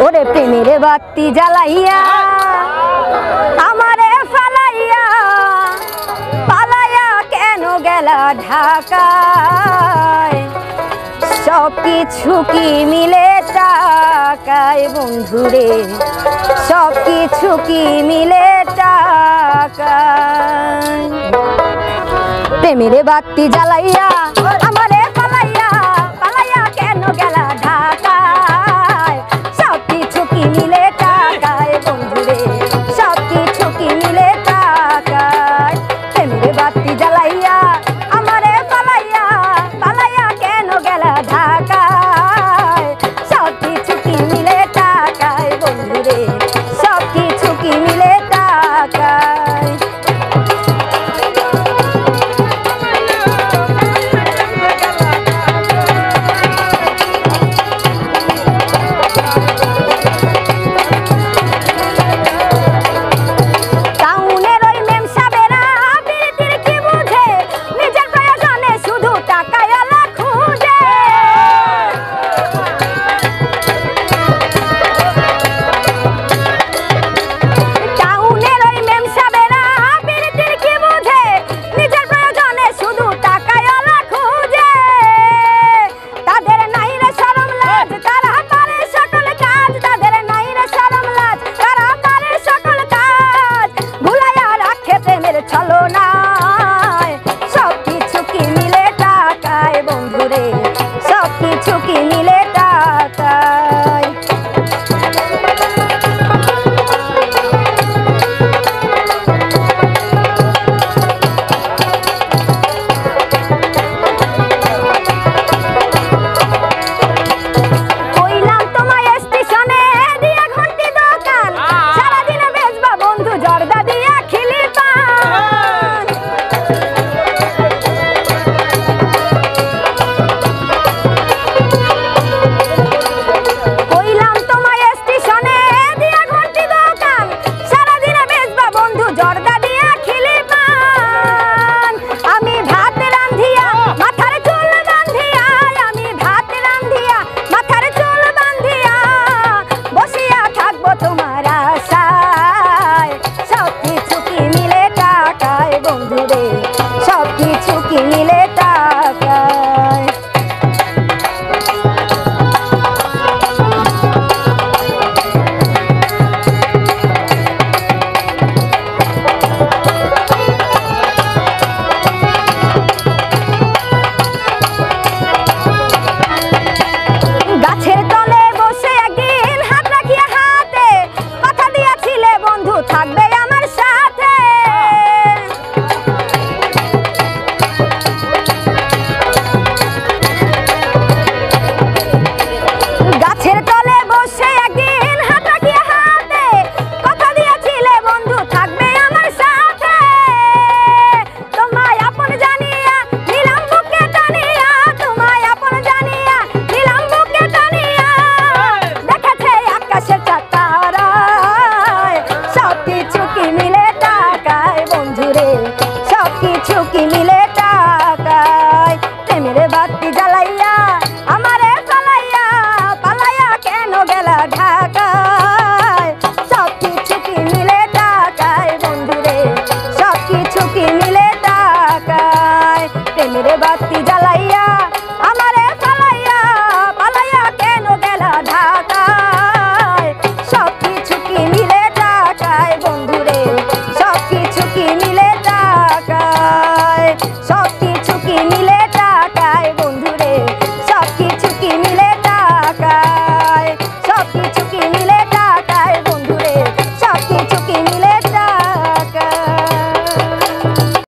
ওরে প্রেমের বাতি জ্বালাইয়া আমারে ফালাইয়া পালাইয়া কেন গেলা ঢাকায় সব কিছু কি মিলে টাকায় বন্ধুরে সব কিছু কি মিলে টাকায় প্রেমের বাতি জ্বালাইয়া আমারে ফালাইয়া পালাইয়া কেন গেলা ঢাকায় সব কিছু কি মিলে টাকায় বন্ধুরে সব কিছু কি মিলে টাকায় প্রেমের বাতি জ্বালাইয়া আমারে ফালাইয়া পালাইয়া কেন গেলা ঢাকায় সব কিছু কি মিলে টাকায় বন্ধুরে সব কিছু কি মিলে টাকায় मेरे बात